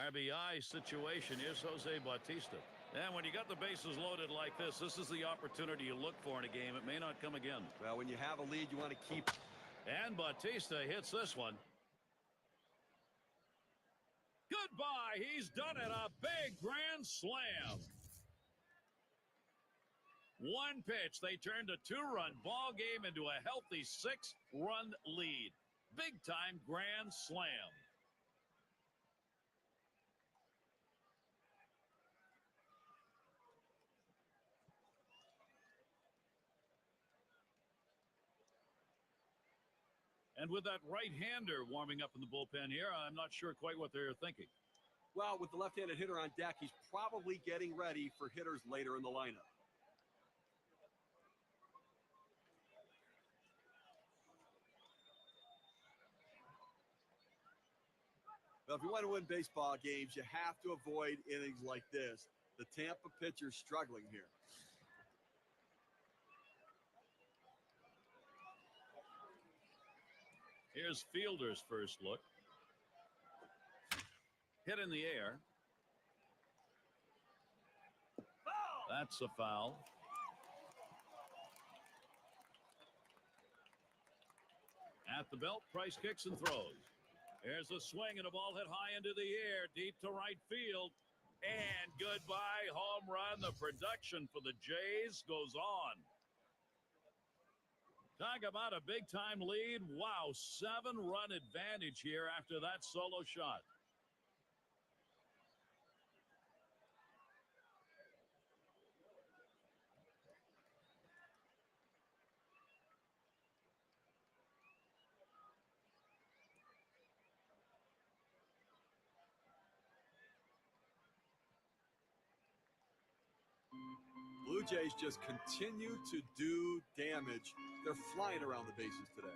RBI situation. Here's Jose Bautista. And when you got the bases loaded like this is the opportunity you look for in a game. It may not come again. Well, when you have a lead, you want to keep. And Bautista hits this one. Goodbye. He's done it. A big grand slam. One pitch. They turned a 2-run ball game into a healthy 6-run lead. Big time grand slam. And with that right-hander warming up in the bullpen here, I'm not sure quite what they're thinking. Well, with the left-handed hitter on deck, he's probably getting ready for hitters later in the lineup. Well, if you want to win baseball games, you have to avoid innings like this. The Tampa pitcher's struggling here. Here's Fielder's first look. Hit in the air. That's a foul. At the belt, Price kicks and throws. There's a swing and a ball hit high into the air, deep to right field. And goodbye, home run. The production for the Jays goes on. Talk about a big-time lead. Wow, 7-run advantage here after that solo shot. Blue Jays just continue to do damage. They're flying around the bases today.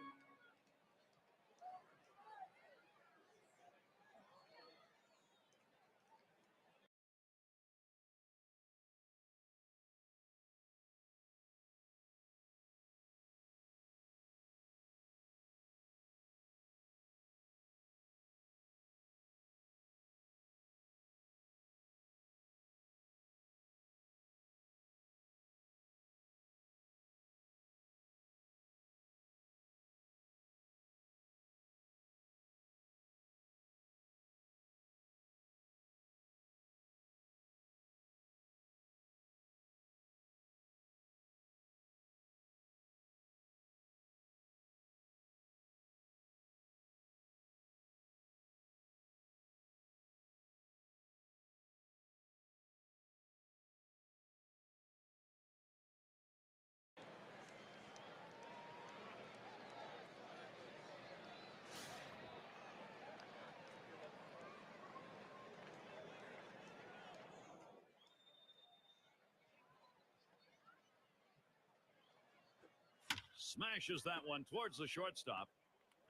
Smashes that one towards the shortstop.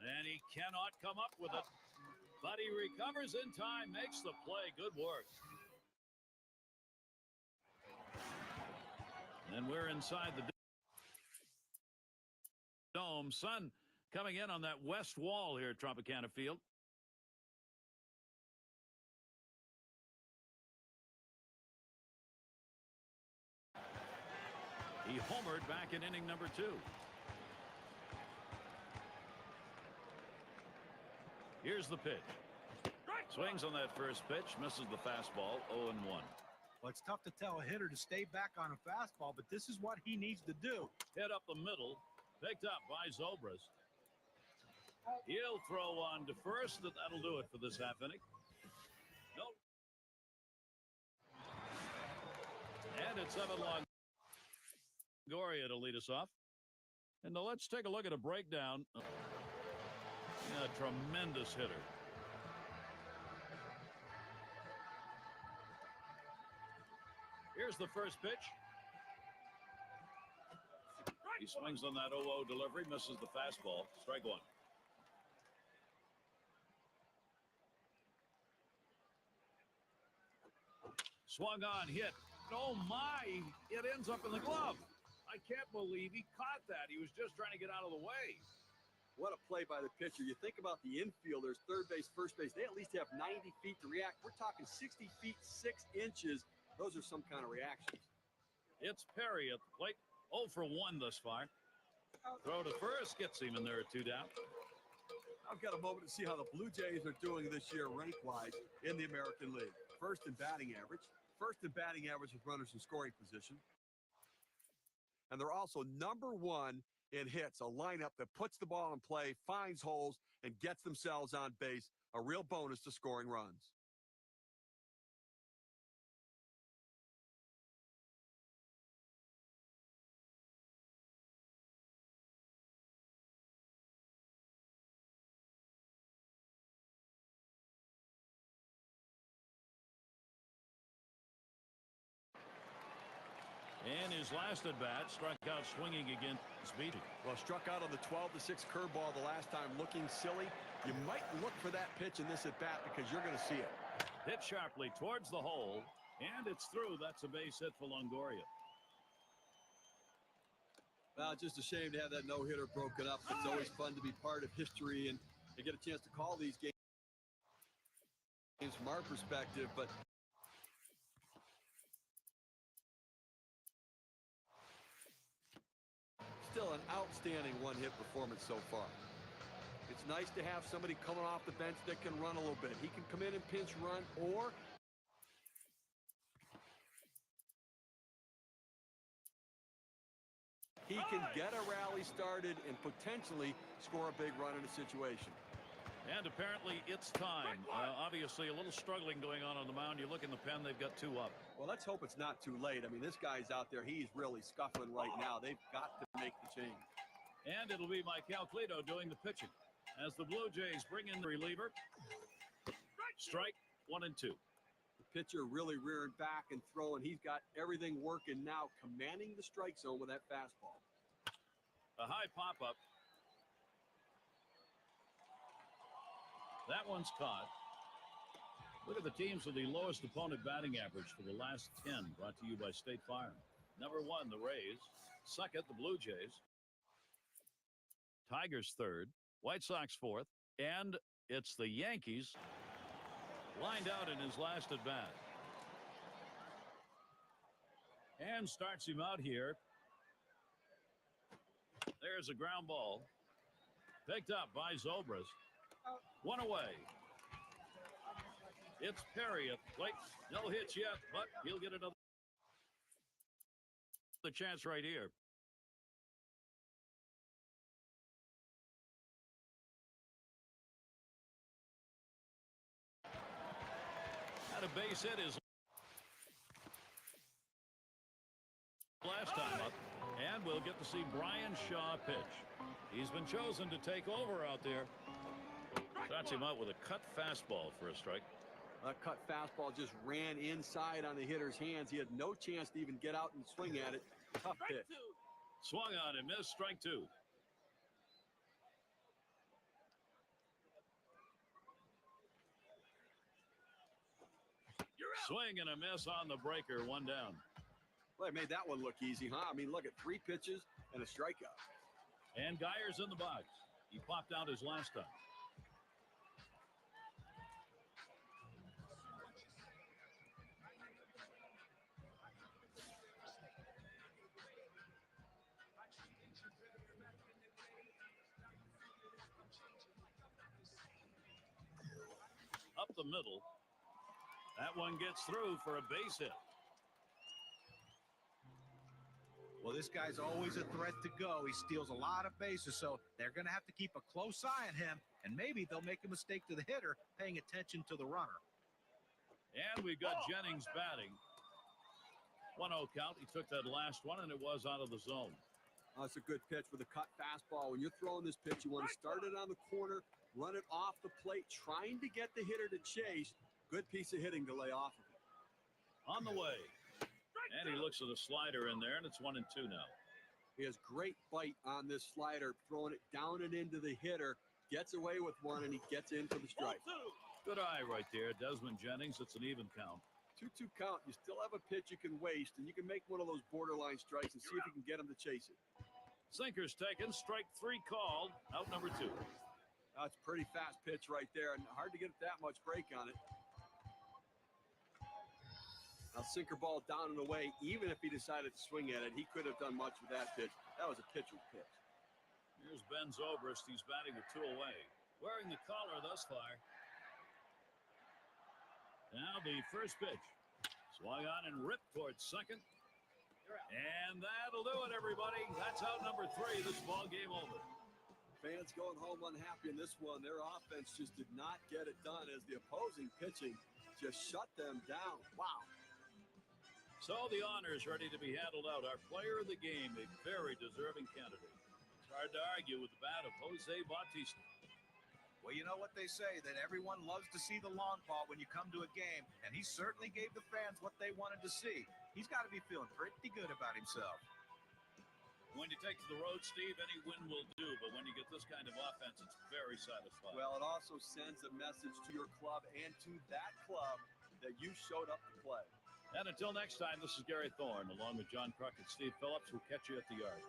And he cannot come up with it. But he recovers in time, makes the play. Good work. And we're inside the dome. Sun coming in on that west wall here at Tropicana Field. He homered back in inning number 2. Here's the pitch. Swings on that first pitch, misses the fastball, 0-1. Well, it's tough to tell a hitter to stay back on a fastball, but this is what he needs to do. Hit up the middle, picked up by Zobrist. He'll throw on to first, and that'll do it for this half inning. No. And it's Evan Longoria to lead us off. And now let's take a look at a breakdown. A tremendous hitter. Here's the first pitch. He swings on that 0-0 delivery, misses the fastball. Strike one. Swung on, hit. Oh my, it ends up in the glove. I can't believe he caught that. He was just trying to get out of the way. What a play by the pitcher. You think about the infielders, third base, first base, they at least have 90 feet to react. We're talking 60 feet, 6 inches. Those are some kind of reactions. It's Perry at the plate. 0 for 1 thus far. Throw to first gets him, and there are 2 down. I've got a moment to see how the Blue Jays are doing this year rank-wise in the American League. First in batting average. First in batting average with runners in scoring position. And they're also number 1 in hits, a lineup that puts the ball in play, finds holes, and gets themselves on base. A real bonus to scoring runs. And his last at bat, struck out swinging against Speedy. Well, struck out on the 12-6 curveball the last time, looking silly. You might look for that pitch in this at bat because you're going to see it. Hit sharply towards the hole, and it's through. That's a base hit for Longoria. Well, just a shame to have that no-hitter broken up. It's always fun to be part of history and to get a chance to call these games from our perspective, but still an outstanding one-hit performance so far. It's nice to have somebody coming off the bench that can run a little bit. He can come in and pinch run, or he can get a rally started and potentially score a big run in a situation. And apparently it's time. Obviously a little struggling going on the mound. You look in the pen, they've got 2 up. Well, let's hope it's not too late. I mean, this guy's out there. He's really scuffling right now. They've got to make the change. And it'll be Mike Calclito doing the pitching as the Blue Jays bring in the reliever. Strike 1 and 2. The pitcher really rearing back and throwing. He's got everything working now, commanding the strike zone with that fastball. A high pop-up. That one's caught. Look at the teams with the lowest opponent batting average for the last 10, brought to you by State Farm. Number 1, the Rays. Second, the Blue Jays. Tigers third. White Sox fourth. And it's the Yankees lined out in his last at bat. And starts him out here. There's a ground ball. Picked up by Zobrist. 1 away. It's Perry at the plate. No hits yet, but he'll get another chance right here. Had a base hit his last time up, and we'll get to see Brian Shaw pitch. He's been chosen to take over out there. Starts him out with a cut fastball for a strike. That cut fastball just ran inside on the hitter's hands. He had no chance to even get out and swing at it. Tough pitch. Swung on and missed. Strike 2. Swing and a miss on the breaker. 1 down. Well, they made that one look easy, huh? I mean, look at 3 pitches and a strikeout. And Geyer's in the box. He popped out his last time. Up the middle. That one gets through for a base hit. Well, this guy's always a threat to go. He steals a lot of bases, so they're going to have to keep a close eye on him, and maybe they'll make a mistake to the hitter, paying attention to the runner. And we've got Jennings batting. 1-0 count. He took that last one, and it was out of the zone. That's a good pitch with a cut fastball. When you're throwing this pitch, you want to start it on the corner, run it off the plate, trying to get the hitter to chase. Good piece of hitting to lay off of it. On the way. And he looks at a slider in there, and it's 1 and 2 now. He has great bite on this slider, throwing it down and into the hitter. Gets away with one, and he gets in for the strike. Good eye right there, Desmond Jennings. It's an even count. 2-2 count. You still have a pitch you can waste, and you can make one of those borderline strikes and see if you can get him to chase it. Sinker's taken. Strike 3 called. Out number 2. That's a pretty fast pitch right there, and hard to get that much break on it. Now, sinker ball down and away. Even if he decided to swing at it, he could have done much with that pitch. That was a pitcher's pitch. Here's Ben Zobrist. He's batting with 2 away. Wearing the collar thus far. Now the first pitch. Swung on and ripped towards second. And that'll do it, everybody. That's out number 3. This ball game over. Fans going home unhappy in this one. Their offense just did not get it done as the opposing pitching just shut them down. Wow. So the honor is ready to be handled out. Our player of the game, a very deserving candidate. It's hard to argue with the bat of Jose Bautista. Well, you know what they say, that everyone loves to see the long ball when you come to a game, and he certainly gave the fans what they wanted to see. He's got to be feeling pretty good about himself. When you take to the road, Steve, any win will do, but when you get this kind of offense, it's very satisfying. Well, it also sends a message to your club and to that club that you showed up to play. And until next time, this is Gary Thorne, along with John Kruk and Steve Phillips. We'll catch you at the yard.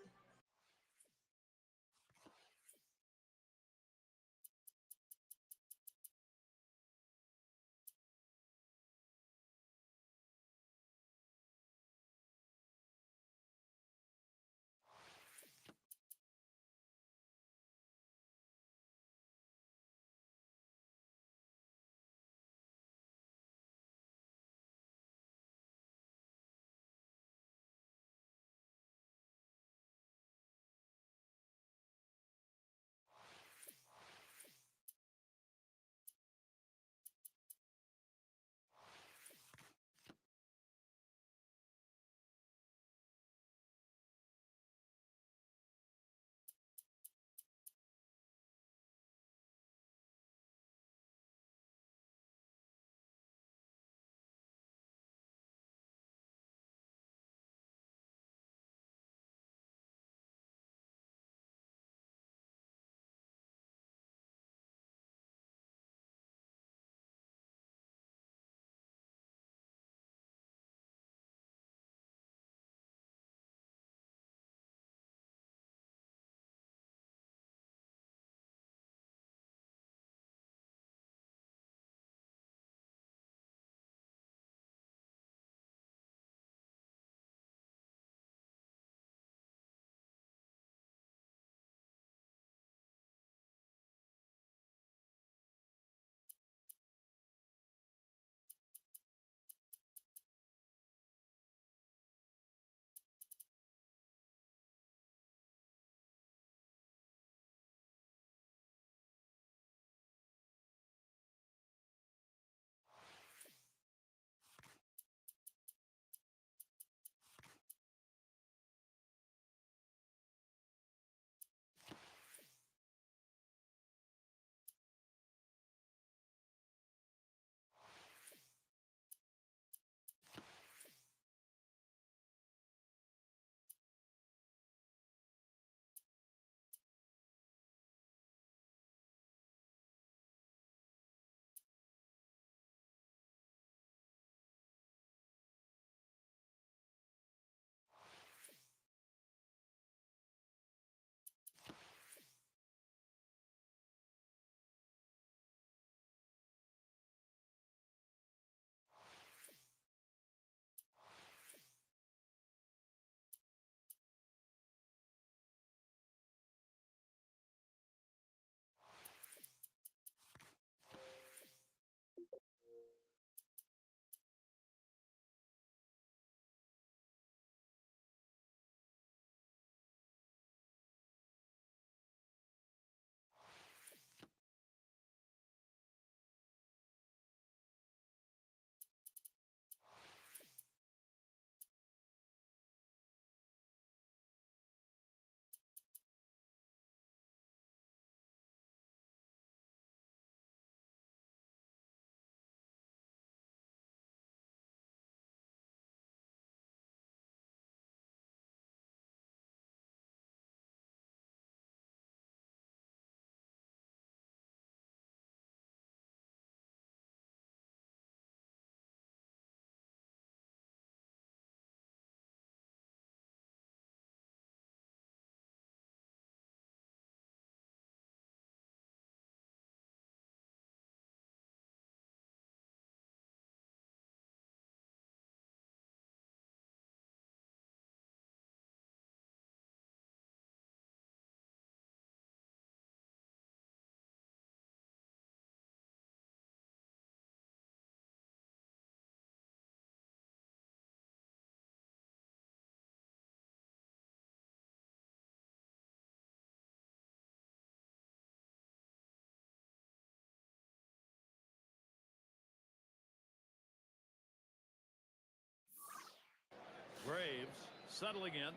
settling in.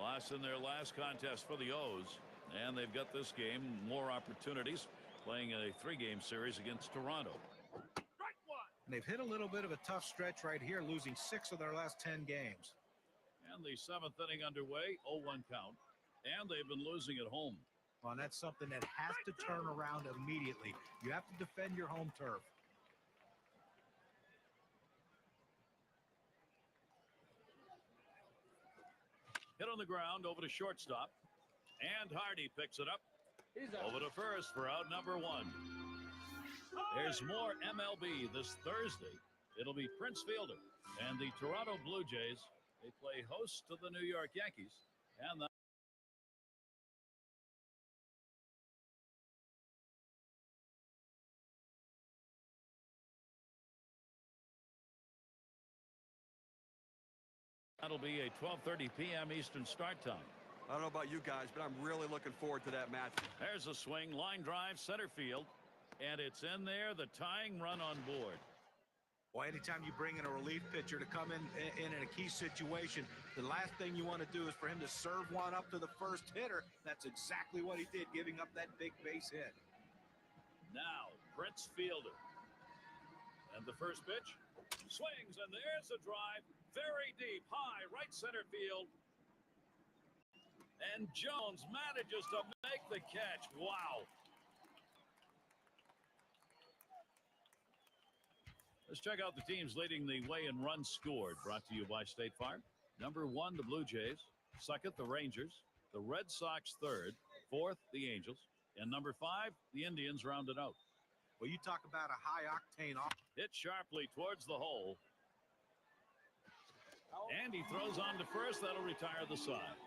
Lost in their last contest for the O's. And they've got this game more opportunities playing a 3-game series against Toronto. And they've hit a little bit of a tough stretch right here, losing 6 of their last 10 games. And the 7th inning underway, 0-1 count. And they've been losing at home. Well, and that's something that has to turn around immediately. You have to defend your home turf. Hit on the ground over to shortstop. And Hardy picks it up. Over to first for out number 1. There's more MLB this Thursday. It'll be Prince Fielder and the Toronto Blue Jays. They play host to the New York Yankees. And that'll be a 12:30 p.m. Eastern start time. I don't know about you guys, but I'm really looking forward to that match. There's a swing, line drive, center field. And it's in there, the tying run on board. Well, anytime you bring in a relief pitcher to come in a key situation, the last thing you want to do is for him to serve one up to the first hitter. That's exactly what he did, giving up that big base hit. Now, Prince Fielder. And the first pitch. Swings, and there's a drive. Very deep, high, right center field. And Jones manages to make the catch. Wow. Let's check out the teams leading the way in runs scored. Brought to you by State Farm. Number 1, the Blue Jays. Second, the Rangers. The Red Sox third. Fourth, the Angels. And number 5, the Indians rounded out. Well, you talk about a high-octane offense. Hit sharply towards the hole. And he throws on to first. That'll retire the side.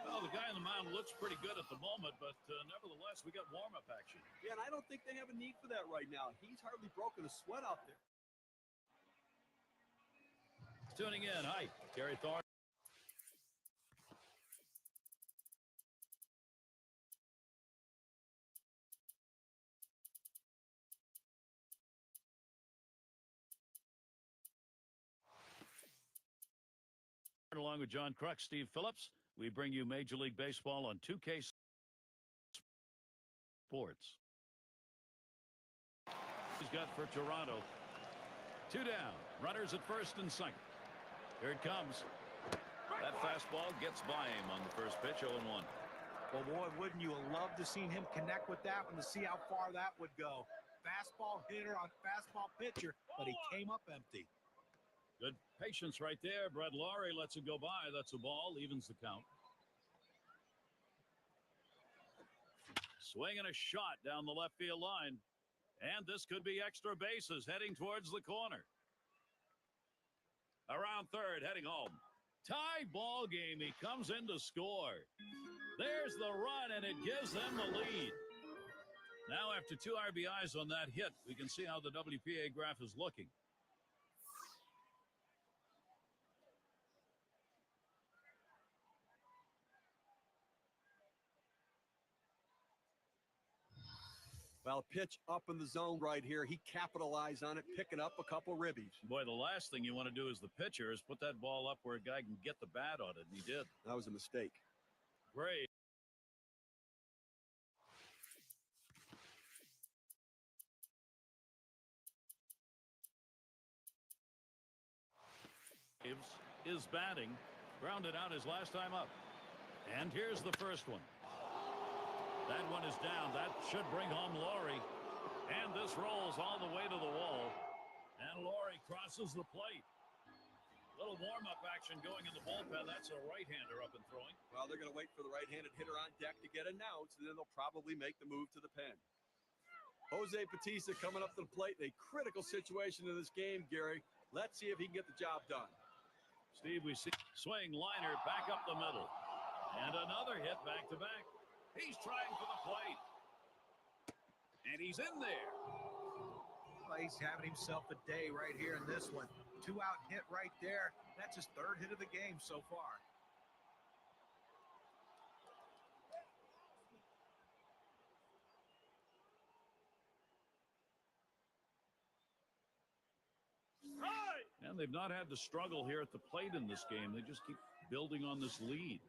Well, the guy on the mound looks pretty good at the moment, but nevertheless, we got warm-up action. Yeah, and I don't think they have a need for that right now. He's hardly broken a sweat out there. Tuning in, hi, Gary Thorne. Along with John Kruk, Steve Phillips, we bring you Major League Baseball on 2K Sports. He's got for Toronto. 2 down. Runners at first and second. Here it comes. That fastball gets by him on the first pitch, 0-1. Well, boy, wouldn't you have loved to seen him connect with that one to see how far that would go. Fastball hitter on fastball pitcher, but he came up empty. Good patience right there. Brett Laurie lets it go by. That's a ball. Evens the count. Swing and a shot down the left field line. And this could be extra bases heading towards the corner. Around third, heading home. Tie ball game. He comes in to score. There's the run, and it gives them the lead. Now, after 2 RBIs on that hit, we can see how the WPA graph is looking. Well, pitch up in the zone right here. He capitalized on it, picking up a couple ribbies. Boy, the last thing you want to do as the pitcher is put that ball up where a guy can get the bat on it, and he did. That was a mistake. Great. Is batting. Grounded out his last time up. And here's the first one. That one is down. That should bring home Laurie. And this rolls all the way to the wall. And Laurie crosses the plate. Little warm-up action going in the bullpen. That's a right-hander up and throwing. Well, they're going to wait for the right-handed hitter on deck to get announced, and then they'll probably make the move to the pen. Jose Bautista coming up to the plate. A critical situation in this game, Gary. Let's see if he can get the job done. Steve, we see swing liner back up the middle. And another hit back-to-back. He's trying for the plate. And he's in there. Well, he's having himself a day right here in this one. 2-out hit right there. That's his 3rd hit of the game so far. And they've not had to struggle here at the plate in this game. They just keep building on this lead.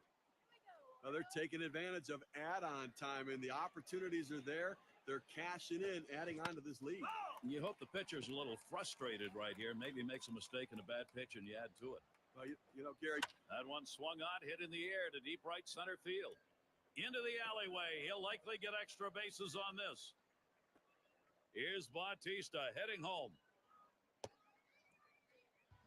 Now they're taking advantage of add-on time, and the opportunities are there. They're cashing in, adding on to this lead. You hope the pitcher's a little frustrated right here. Maybe makes a mistake in a bad pitch and you add to it. Well, you know, Gary. That one swung on, hit in the air to deep right center field. Into the alleyway. He'll likely get extra bases on this. Here's Bautista heading home.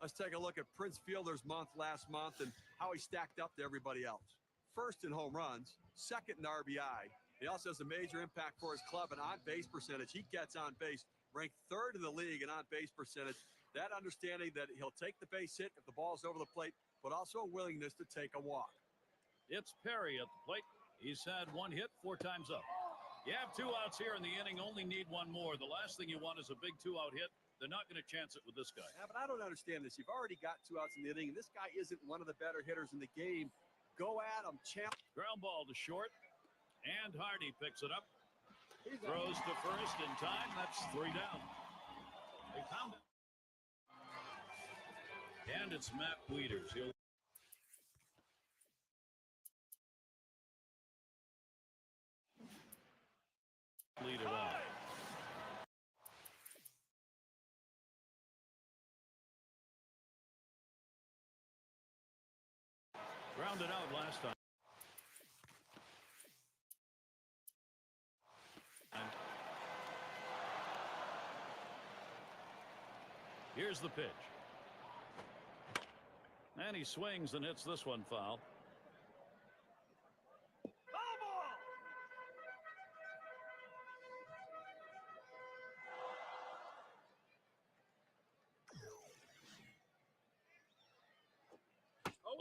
Let's take a look at Prince Fielder's month last month and how he stacked up to everybody else. First in home runs, second in RBI. He also has a major impact for his club in on-base percentage. He gets on base, ranked third in the league in on-base percentage. That understanding that he'll take the base hit if the ball's over the plate, but also a willingness to take a walk. It's Perry at the plate. He's had one hit 4 times up. You have 2 outs here in the inning, only need 1 more. The last thing you want is a big 2-out hit. They're not going to chance it with this guy. Yeah, but I don't understand this. You've already got 2 outs in the inning, and this guy isn't one of the better hitters in the game. Go at him, champ. Ground ball to short, and Hardy picks it up. Throws to first in time. That's 3 down. They found it. And it's Matt Wieters. He'll lead it off. Grounded out last time. Here's the pitch. And he swings and hits this one foul.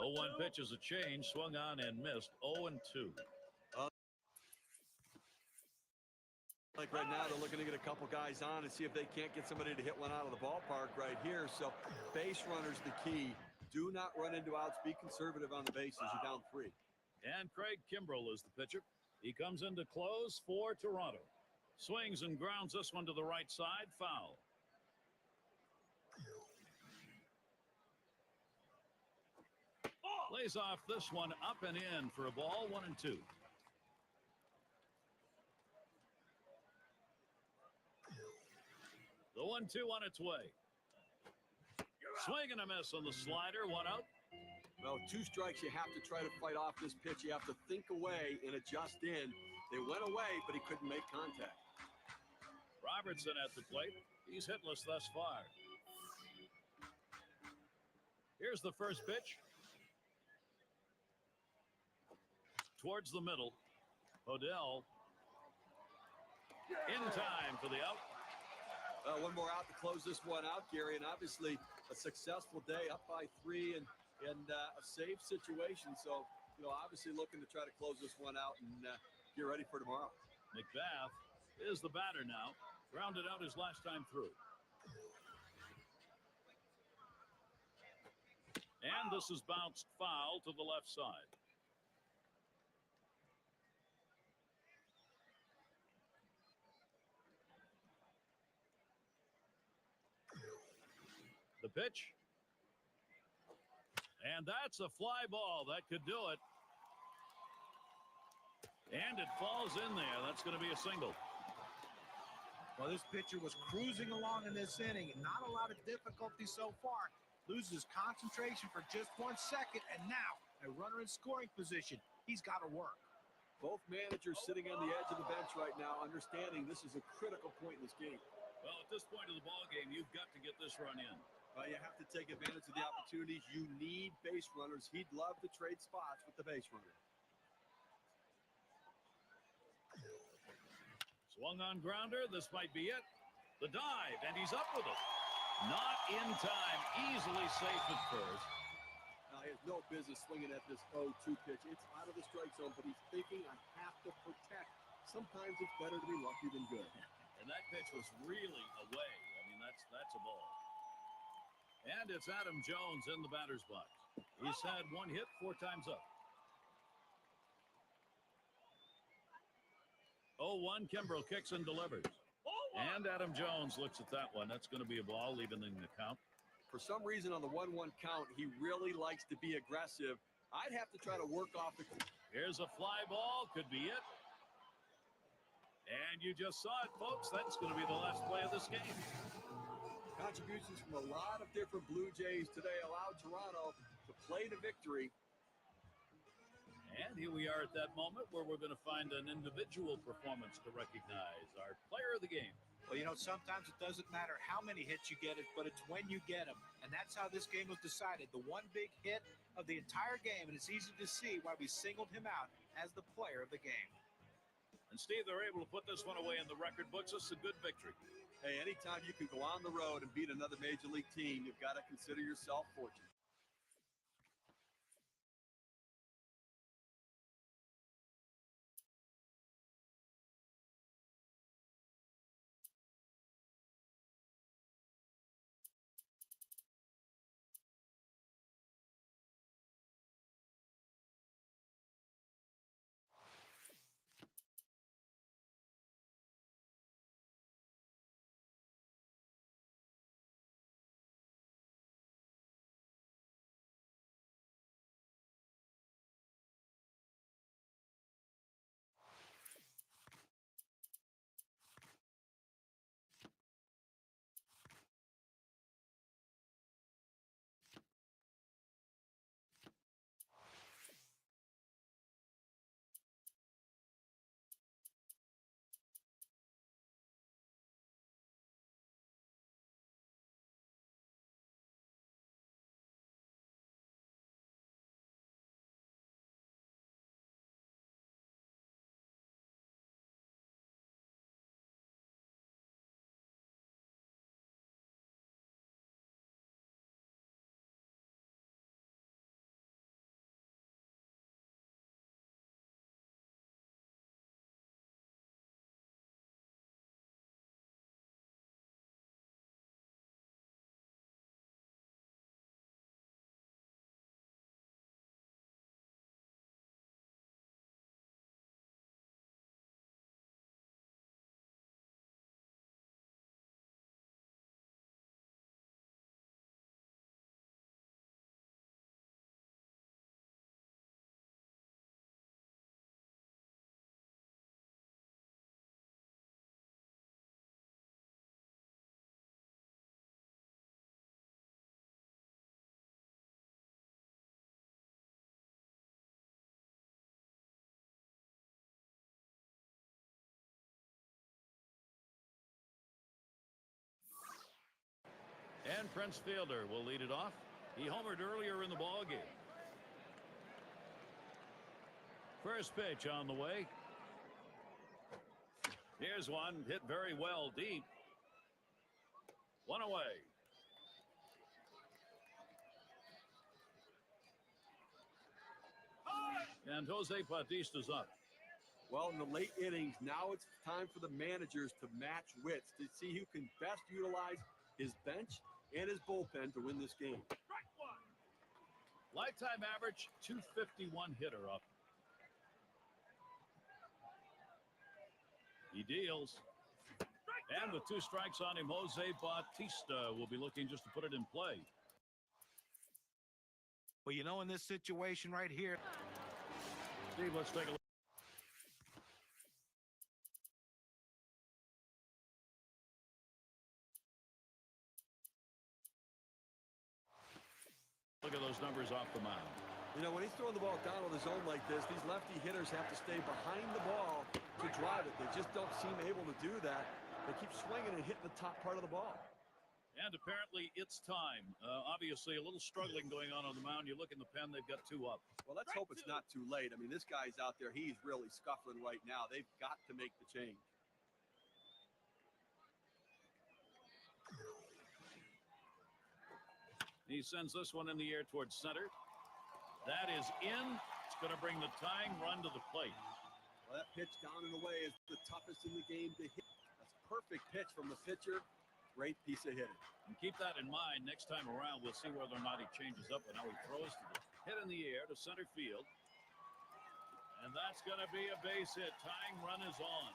Oh, 1 pitch is a change, swung on and missed. 0-2. Like right now, they're looking to get a couple guys on and see if they can't get somebody to hit one out of the ballpark right here. So base runner's the key. Do not run into outs. Be conservative on the bases. You're down 3. And Craig Kimbrell is the pitcher. He comes in to close for Toronto. Swings and grounds this one to the right side. Foul. Lays off this one up and in for a ball. 1-2. The 1-2 on its way. Swing and a miss on the slider. 1 out. Well, 2 strikes. You have to try to fight off this pitch. You have to think away and adjust in. They went away, but he couldn't make contact. Robertson at the plate. He's hitless thus far. Here's the first pitch. Towards the middle. Odell in time for the out. 1 more out to close this one out, Gary, and obviously a successful day, up by 3 and a safe situation. So, you know, obviously looking to try to close this one out and get ready for tomorrow. McBath is the batter now. Grounded out his last time through. And this is bounced foul to the left side. The pitch. And that's a fly ball. That could do it. And it falls in there. That's going to be a single. Well, this pitcher was cruising along in this inning. Not a lot of difficulty so far. Loses concentration for just 1 second. And now a runner in scoring position. He's got to work. Both managers sitting on the edge of the bench right now, understanding this is a critical point in this game. Well, at this point of the ball game, you've got to get this run in. You have to take advantage of the opportunities. You need base runners. He'd love to trade spots with the base runner. Swung on grounder. This might be it. The dive, and he's up with it. Not in time. Easily safe at first. Now, he has no business swinging at this 0-2 pitch. It's out of the strike zone, but he's thinking, I have to protect. Sometimes it's better to be lucky than good. And that pitch was really away. I mean, that's a ball. And it's Adam Jones in the batter's box. He's had 1 hit 4 times up. 0-1, Kimbrell kicks and delivers. And Adam Jones looks at that one. That's going to be a ball, leaving in the count. For some reason on the 1-1 count, he really likes to be aggressive. I'd have to try to work off the... Here's a fly ball. Could be it. And you just saw it, folks. That's going to be the last play of this game. Contributions from a lot of different Blue Jays today allowed Toronto to play to victory. And here we are at that moment where we're going to find an individual performance to recognize our player of the game. Well, you know, sometimes it doesn't matter how many hits you get, but it's when you get them. And that's how this game was decided. The one big hit of the entire game, and it's easy to see why we singled him out as the player of the game. And, Steve, they're able to put this one away in the record books. It's a good victory. Hey, anytime you can go on the road and beat another Major League team, you've got to consider yourself fortunate. And Prince Fielder will lead it off. He homered earlier in the ball game. First pitch on the way. Here's one hit very well deep. One away. And Jose Bautista's up. Well, in the late innings, now it's time for the managers to match wits to see who can best utilize his bench and his bullpen to win this game. Lifetime average 251 hitter up. He deals. And with 2 strikes on him, Jose Bautista will be looking just to put it in play. Well, you know, in this situation right here, Steve, let's take a look. Look at those numbers off the mound. You know, when he's throwing the ball down on the zone like this, these lefty hitters have to stay behind the ball to drive it. They just don't seem able to do that. They keep swinging and hitting the top part of the ball. And apparently it's time. Obviously a little struggling going on the mound. You look in the pen, they've got 2 up. Well, let's hope it's not too late. I mean, this guy's out there. He's really scuffling right now. They've got to make the change. He sends this one in the air towards center. That is in. It's going to bring the tying run to the plate. Well, that pitch down and away is the toughest in the game to hit. That's a perfect pitch from the pitcher. Great piece of hitting. And keep that in mind. Next time around, we'll see whether or not he changes up and how he throws to this. Hit in the air to center field. And that's going to be a base hit. Tying run is on.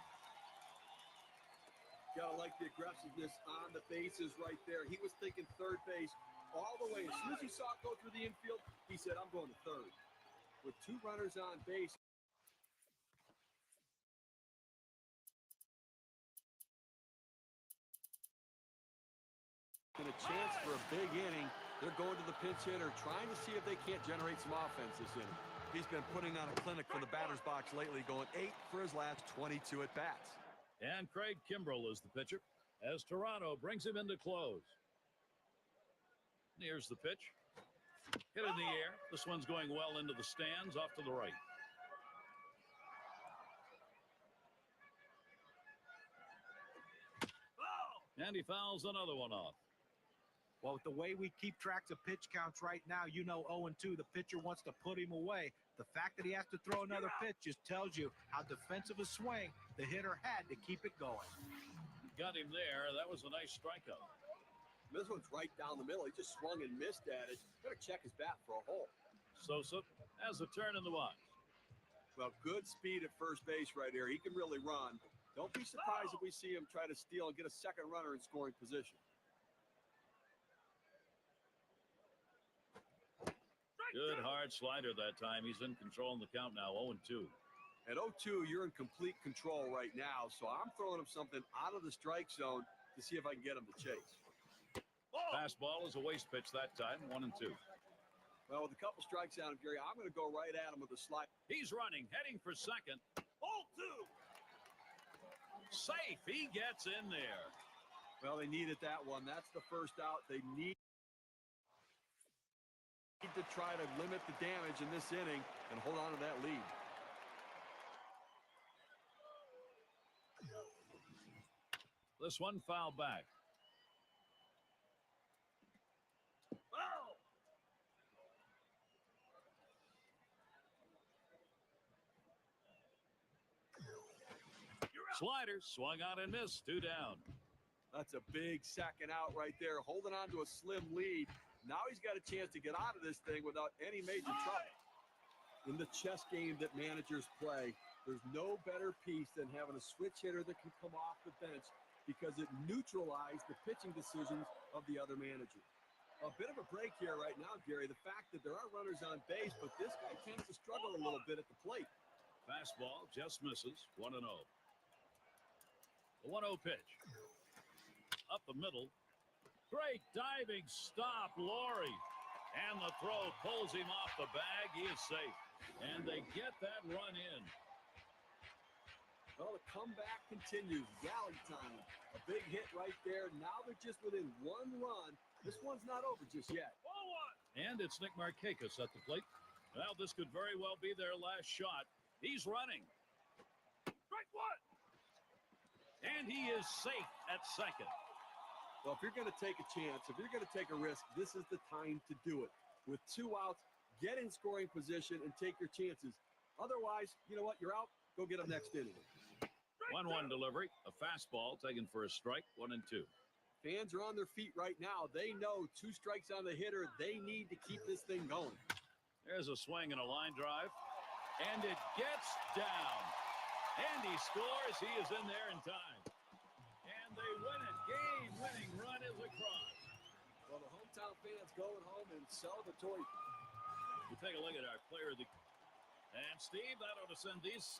Gotta like the aggressiveness on the bases right there. He was thinking third base all the way. As soon as he saw it go through the infield, he said, I'm going to third. With 2 runners on base, and a chance for a big inning. They're going to the pinch hitter, trying to see if they can't generate some offense this inning. He's been putting on a clinic from the batter's box lately, going 8 for his last 22 at-bats. And Craig Kimbrell is the pitcher as Toronto brings him in to close. Here's the pitch. Hit in the air. This one's going well into the stands off to the right. And he fouls another one off. Well, with the way we keep tracks of pitch counts right now, you know 0-2, the pitcher wants to put him away. The fact that he has to throw another pitch just tells you how defensive a swing the hitter had to keep it going. Got him there. That was a nice strikeout. This one's right down the middle. He just swung and missed at it. Better check his bat for a hole. Sosa has a turn in the box. Well, good speed at first base right here. He can really run. Don't be surprised if we see him try to steal and get a second runner in scoring position. Good hard slider that time. He's in control in the count now, 0-2. At 0-2, you're in complete control right now, so I'm throwing him something out of the strike zone to see if I can get him to chase. Fastball is a waste pitch that time, 1-2. Well, with a couple strikes on him, Gary, I'm going to go right at him with a slide. He's running, heading for second. 0-2. Safe. He gets in there. Well, they needed that one. That's the first out. They need to try to limit the damage in this inning and hold on to that lead. This one foul back. Slider swung on and missed. 2 down. That's a big second out right there, holding on to a slim lead. Now he's got a chance to get out of this thing without any major trouble. In the chess game that managers play, there's no better piece than having a switch hitter that can come off the bench because it neutralizes the pitching decisions of the other manager. A bit of a break here right now, Gary. The fact that there are runners on base, but this guy tends to struggle a little bit at the plate. Fastball just misses. 1-0. The 1-0 pitch. Up the middle. Great diving stop, Laurie. And the throw pulls him off the bag. He is safe. And they get that run in. Well, the comeback continues. Galley time. A big hit right there. Now they're just within 1 run. This one's not over just yet. And it's Nick Markakis at the plate. Well, this could very well be their last shot. He's running. Strike 1. And he is safe at second. Well, if you're going to take a chance, if you're going to take a risk, this is the time to do it. With 2 outs, get in scoring position and take your chances. Otherwise, you know what? You're out. Go get them next inning. 1-1 delivery. A fastball taken for a strike. 1-2. Fans are on their feet right now. They know 2 strikes on the hitter. They need to keep this thing going. There's a swing and a line drive. And it gets down. And he scores. He is in there in time. And they win it. Game-winning run is across. Well, the hometown fans going home and celebratory. We take a look at our player of the... And Steve, that ought to send these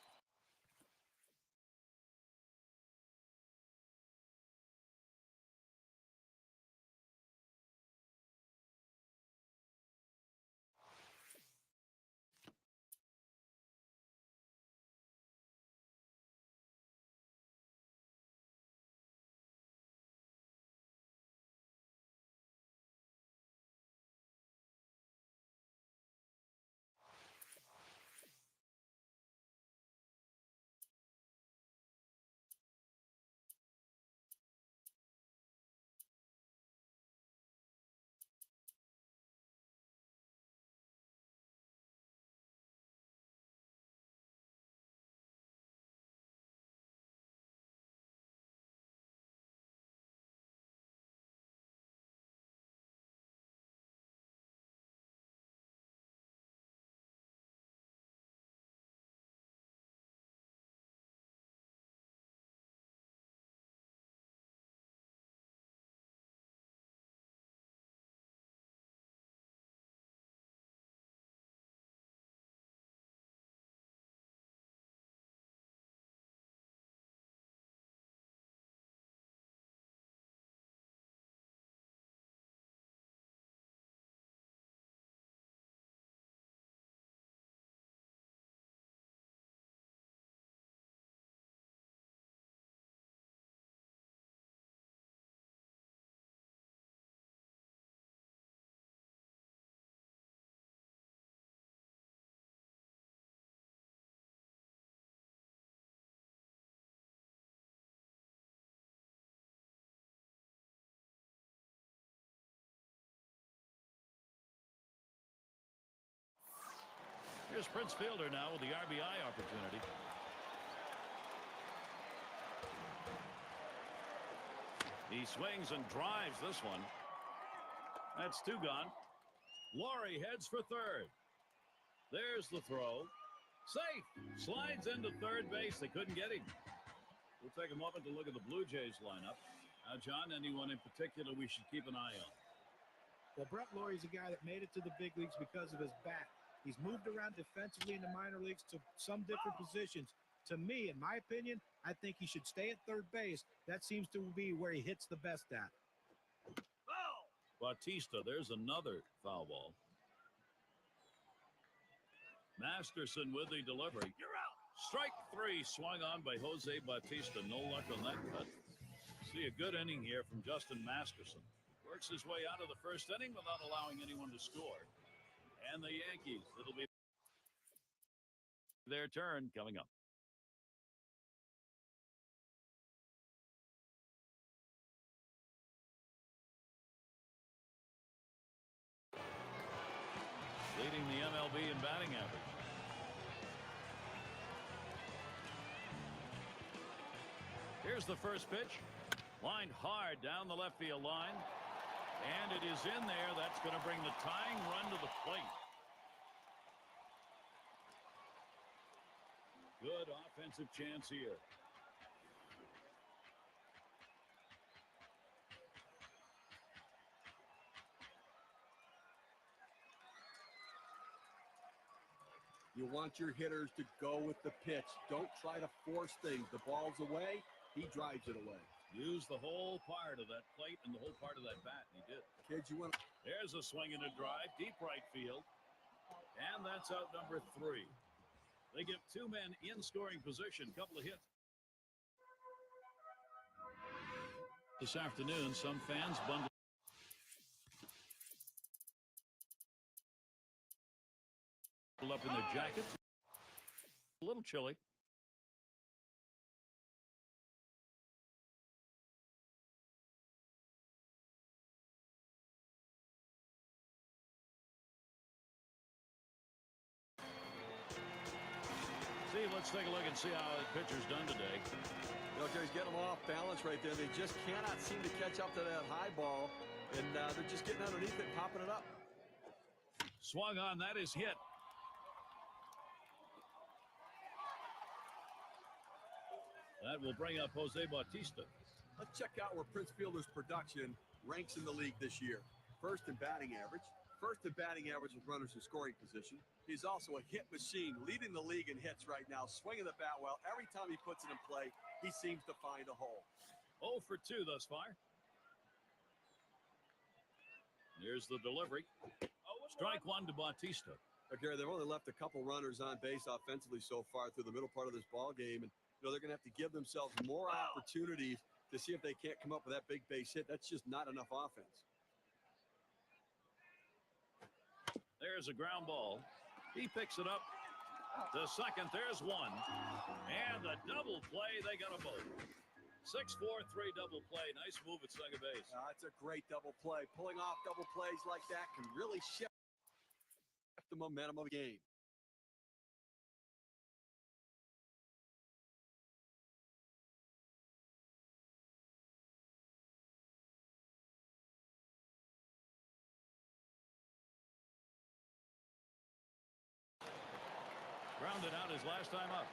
Here's Prince Fielder now with the RBI opportunity. He swings and drives this one. That's 2 gone. Laurie heads for third. There's the throw. Safe. Slides into third base. They couldn't get him. We'll take a moment to look at the Blue Jays lineup. Now, John, anyone in particular we should keep an eye on? Well, Brett Laurie's a guy that made it to the big leagues because of his bat. He's moved around defensively in the minor leagues to some different positions. To me, in my opinion, I think he should stay at third base. That seems to be where he hits the best at. Bautista, there's another foul ball. Masterson with the delivery. You're out. Strike 3 swung on by Jose Bautista. No luck on that cut. See a good inning here from Justin Masterson. Works his way out of the first inning without allowing anyone to score. And the Yankees, it'll be their turn coming up. Leading the MLB in batting average. Here's the first pitch. Lined hard down the left field line. And it is in there. That's going to bring the tying run to the plate. Good offensive chance here. You want your hitters to go with the pitch. Don't try to force things. The ball's away. He drives it away. Use the whole part of that plate and the whole part of that bat. He did. Kids, you want to... There's a swing and a drive. Deep right field. And that's out number 3. They give 2 men in scoring position. Couple of hits. This afternoon, some fans bundled up in their jackets. A little chilly. Let's take a look and see how the pitcher's done today. You know, Jerry's getting them off balance right there. They just cannot seem to catch up to that high ball, and they're just getting underneath it and popping it up. Swung on. That is hit. That will bring up Jose Bautista. Let's check out where Prince Fielder's production ranks in the league this year. First in batting average. First in batting average with runners in scoring position. He's also a hit machine, leading the league in hits right now, swinging the bat well. Every time he puts it in play, he seems to find a hole. 0 for 2 thus far. Here's the delivery. Strike 1 to Bautista. Gary, they've only left a couple runners on base offensively so far through the middle part of this ball game, and they're going to have to give themselves more opportunities to see if they can't come up with that big base hit. That's just not enough offense. There's a ground ball. He picks it up to second. There's 1. And a double play. They got them both. 6-4-3 double play. Nice move at second base. It's a great double play. Pulling off double plays like that can really shift the momentum of the game. Grounded out his last time up.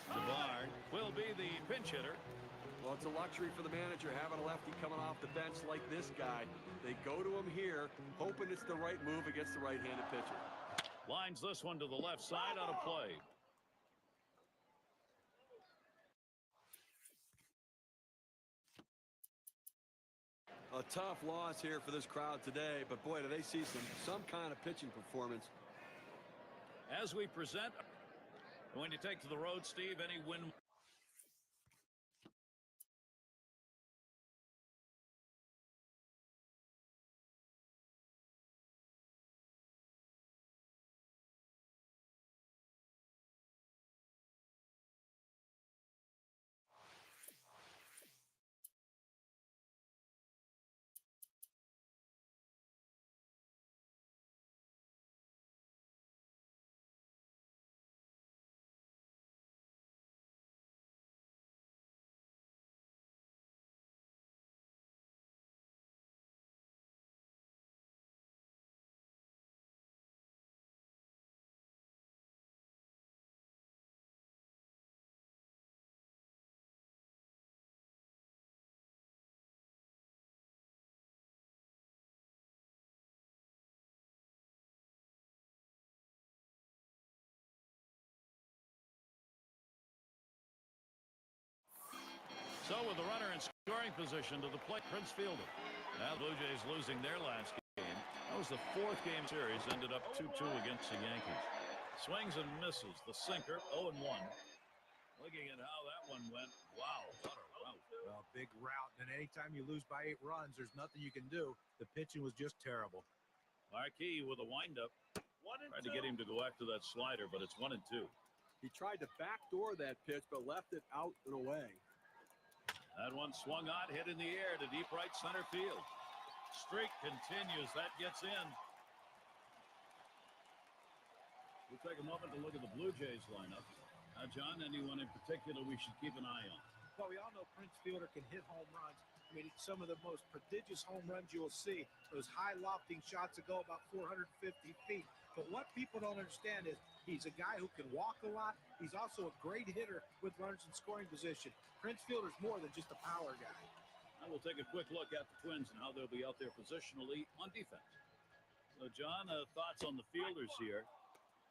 Savard will be the pinch hitter. Well, it's a luxury for the manager having a lefty coming off the bench like this guy. They go to him here, hoping it's the right move against the right-handed pitcher. Lines this one to the left side, out of play. A tough loss here for this crowd today, but boy, do they see some kind of pitching performance. As we present, going to take to the road, Steve, any win. go with the runner in scoring position to the plate, Prince Fielder. Now Blue Jays losing their last game. That was the 4th game series, ended up 2-2 against the Yankees. Swings and misses. The sinker, 0-1. Looking at how that one went, wow, what a rout. Well, big rout, and anytime you lose by 8 runs, there's nothing you can do. The pitching was just terrible. Marquis with a windup. Tried to get him to go after that slider, but it's 1-2. He tried to backdoor that pitch, but left it out and away. That one swung on, hit in the air to deep right center field. Streak continues. That gets in. We'll take a moment to look at the Blue Jays lineup. Now, John, anyone in particular we should keep an eye on? Well, we all know Prince Fielder can hit home runs. I mean, it's some of the most prodigious home runs you will see. Those high lofting shots that go about 450 feet. But what people don't understand is he's a guy who can walk a lot. He's also a great hitter with runners in scoring position. Prince Fielder's more than just a power guy. Now we'll take a quick look at the Twins and how they'll be out there positionally on defense. So, John, thoughts on the fielders here?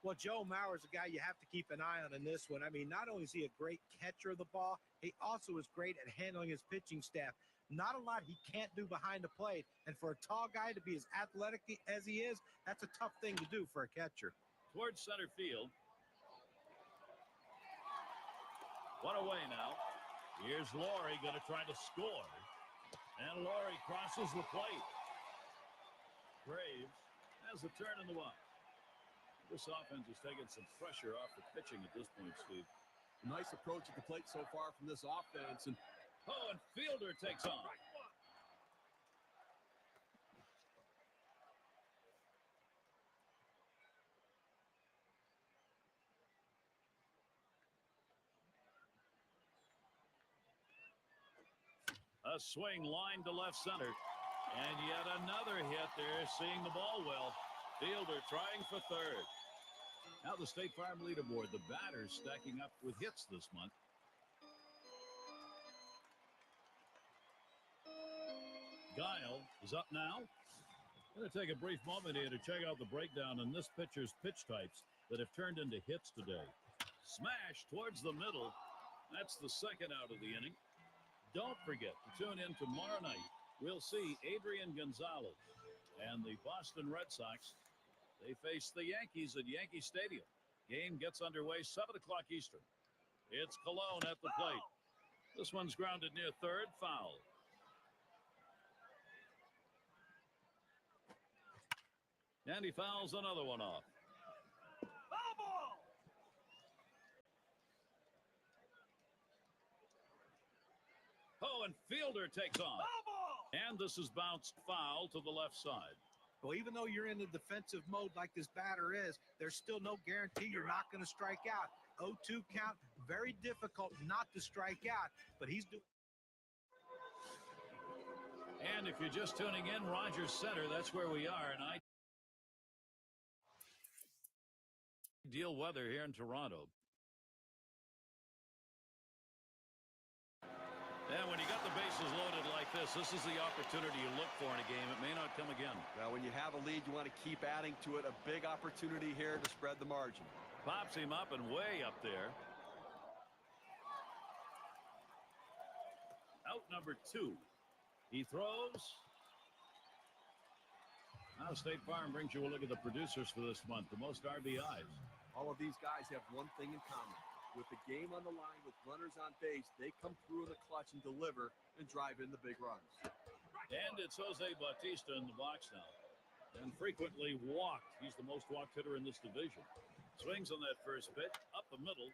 Well, Joe Mauer's a guy you have to keep an eye on in this one. I mean, not only is he a great catcher of the ball, he also is great at handling his pitching staff. Not a lot he can't do behind the plate. And for a tall guy to be as athletic as he is, that's a tough thing to do for a catcher. Towards center field. One away now. Here's Laurie going to try to score. And Laurie crosses the plate. Graves has a turn in the box. This offense is taking some pressure off the pitching at this point, Steve. Nice approach at the plate so far from this offense. And Fielder takes on. A swing line to left center. And yet another hit there, seeing the ball well. Fielder trying for third. Now the State Farm leaderboard. The batters stacking up with hits this month. Guile is up now. Going to take a brief moment here to check out the breakdown on this pitcher's pitch types that have turned into hits today. Smash towards the middle. That's the second out of the inning. Don't forget to tune in tomorrow night. We'll see Adrian Gonzalez and the Boston Red Sox. They face the Yankees at Yankee Stadium. Game gets underway 7 o'clock Eastern. It's Colon at the plate. This one's grounded near third, foul. And he fouls another one off. Foul ball! And Fielder takes on. Foul ball! And this is bounced foul to the left side. Well, even though you're in the defensive mode like this batter is, there's still no guarantee you're not going to strike out. 0-2 count, very difficult not to strike out, but he's doing. And if you're just tuning in, Rogers Center, that's where we are. And ideal weather here in Toronto. And when you got the bases loaded like this is the opportunity you look for in a game. It may not come again. Well, when you have a lead, you want to keep adding to it. A big opportunity here to spread the margin. Pops him up and way up there. Out number 2. He throws. Now State Farm brings you a look at the producers for this month. The most RBIs. All of these guys have one thing in common. With the game on the line, with runners on base, they come through in the clutch and deliver and drive in the big runs. And it's Jose Bautista in the box now. And frequently walked. He's the most walked hitter in this division. Swings on that first pitch, up the middle.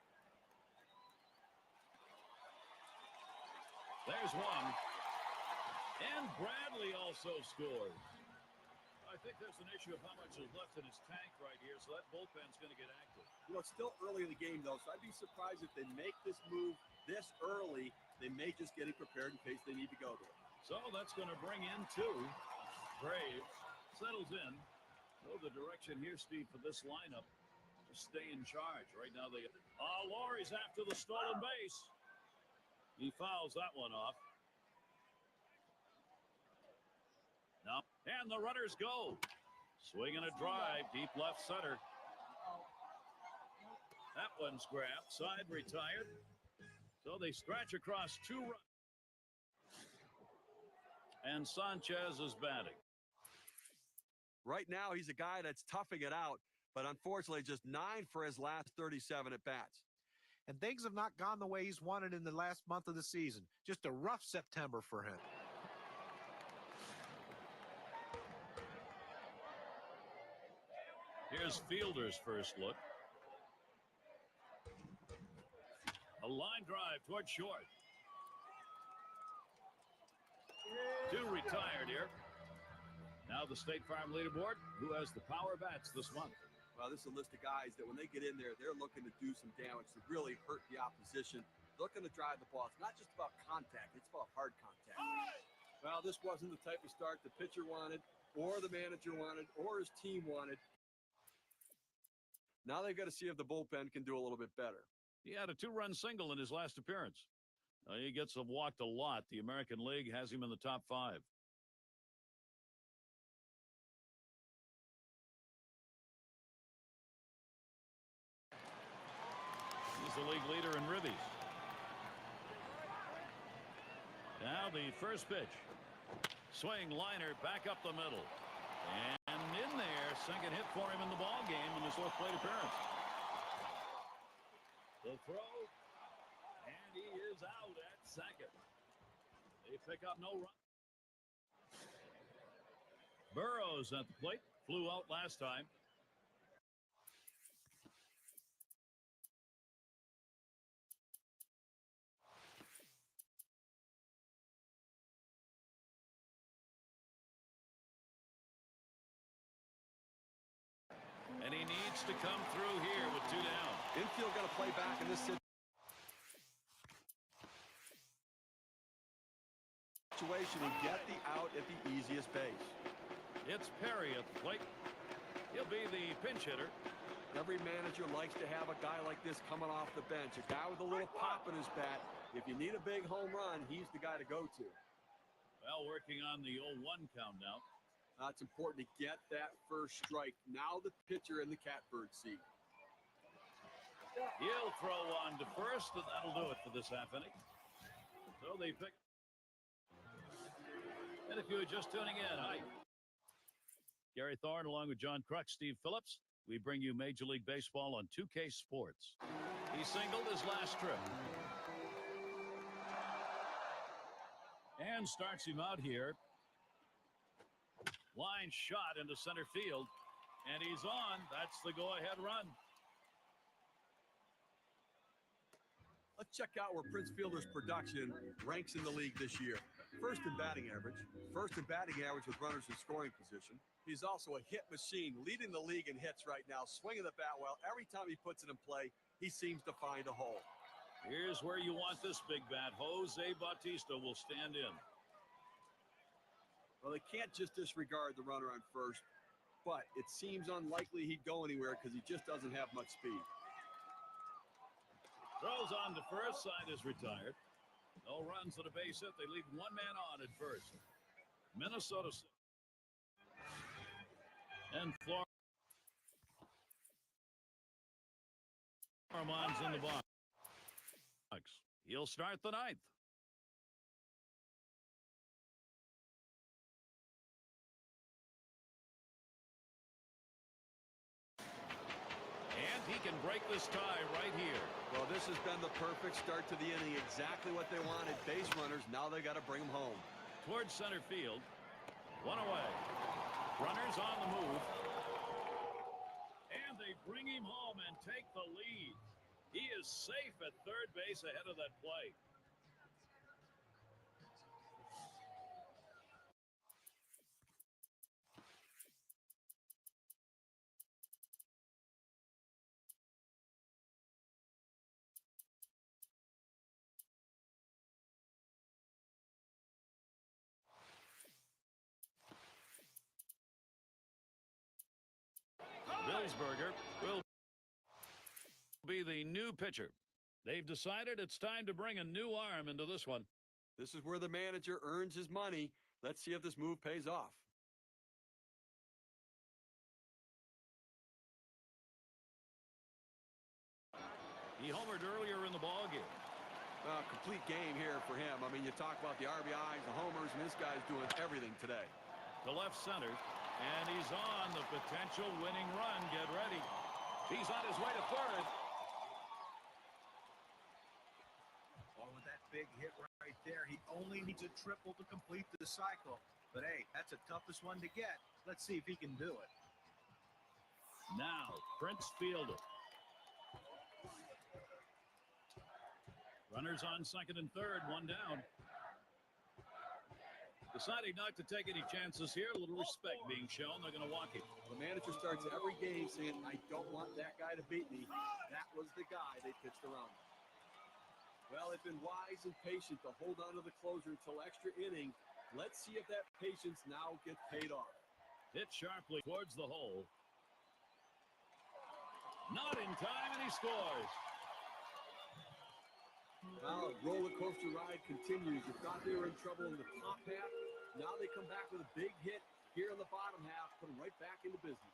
There's one. And Bradley also scores. I think there's an issue of how much is left in his tank right here, so that bullpen's going to get active. Well, it's still early in the game, though, so I'd be surprised if they make this move this early. They may just get it prepared in case they need to go there. So that's going to bring in 2. Graves settles in. So the direction here, Steve, for this lineup, just stay in charge. Right now they Laurie's after the stolen base. He fouls that one off. Now, and the runners go. Swinging a drive, deep left center. That one's grabbed, side retired. So they scratch across 2 runs. And Sanchez is batting. Right now, he's a guy that's toughing it out, but unfortunately just 9 for his last 37 at-bats. And things have not gone the way he's wanted in the last month of the season. Just a rough September for him. Here's Fielder's first look. A line drive toward short. 2 retired here. Now the State Farm leaderboard. Who has the power bats this month? Well, this is a list of guys that when they get in there, they're looking to do some damage to really hurt the opposition. Looking to drive the ball. It's not just about contact. It's about hard contact. Well, this wasn't the type of start the pitcher wanted, or the manager wanted, or his team wanted. Now they've got to see if the bullpen can do a little bit better. He had a 2-run single in his last appearance. He gets walked a lot. The American League has him in the top 5. He's the league leader in ribbies. Now the first pitch. Swing liner back up the middle. And in there, second hit for him in the ball game in his 4th plate appearance. The throw. And he is out at second. They pick up no run. Burrows at the plate. Flew out last time. And he needs to come through here with 2 down. Infield got to play back in this situation and get the out at the easiest base. It's Perry at the plate. He'll be the pinch hitter. Every manager likes to have a guy like this coming off the bench, a guy with a little pop in his bat. If you need a big home run, he's the guy to go to. Well, working on the 0-1 count now. It's important to get that first strike. Now the pitcher in the catbird seat. He'll throw on to first, and that'll do it for this half inning. So they pick. And if you were just tuning in, hi. Gary Thorne along with John Kruk, Steve Phillips. We bring you Major League Baseball on 2K Sports. He singled his last trip. And starts him out here. Line shot into center field. And he's on. That's the go-ahead run. Let's check out where Prince Fielder's production ranks in the league this year. First in batting average. First in batting average with runners in scoring position. He's also a hit machine, leading the league in hits right now, swinging the bat well. Every time he puts it in play, he seems to find a hole. Here's where you want this big bat. Jose Bautista will stand in. Well, they can't just disregard the runner on first, but it seems unlikely he'd go anywhere because he just doesn't have much speed. Throws on to first, side is retired. No runs at a base hit. They leave 1 man on at first. Minnesota. And Florida's in the box. He'll start the 9th. And he can break this tie right here. Well, this has been the perfect start to the inning. Exactly what they wanted. Base runners, now they got to bring them home. Towards center field. 1 away. Runners on the move. And they bring him home and take the lead. He is safe at third base ahead of that play. Billsberger will be the new pitcher. They've decided it's time to bring a new arm into this one. This is where the manager earns his money. Let's see if this move pays off. He homered earlier in the ballgame. Complete game here for him. I mean, you talk about the RBIs, the homers, and this guy's doing everything today. To left center, and he's on the potential winning run. Get ready. He's on his way to third. Oh, with that big hit right there, he only needs a triple to complete the cycle. But hey, that's the toughest one to get. Let's see if he can do it. Now, Prince fielder. Runners on second and third, one down. Deciding not to take any chances here. A little respect being shown. They're going to walk him. The manager starts every game saying, I don't want that guy to beat me. That was the guy they pitched around. Well, they've been wise and patient to hold on to the closer until extra inning. Let's see if that patience now gets paid off. Hit sharply towards the hole. Not in time, and he scores. Well, the roller coaster ride continues. You thought they were in trouble in the top half. Now they come back with a big hit here in the bottom half, put them right back into business.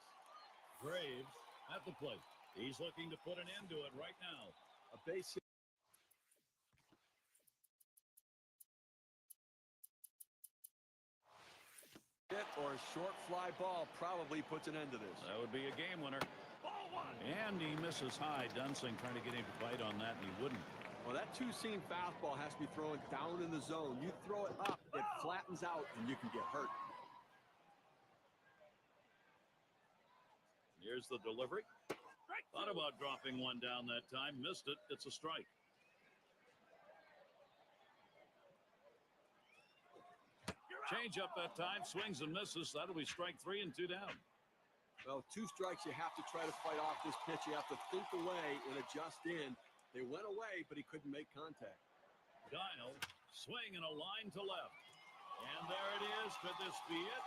Graves at the plate. He's looking to put an end to it right now. A base hit. Or a short fly ball probably puts an end to this. That would be a game winner. Ball one. And he misses high. Dunsing trying to get him to bite on that, and he wouldn't. Well, that two-seam fastball has to be thrown down in the zone. You throw it up, it flattens out, and you can get hurt. Here's the delivery. Thought about dropping one down that time. Missed it. It's a strike. Change up that time. Swings and misses. That'll be strike 3 and 2 down. Well, 2 strikes, you have to try to fight off this pitch. You have to think away and adjust in. They went away, but he couldn't make contact. Dial, swing and a line to left. And there it is. Could this be it?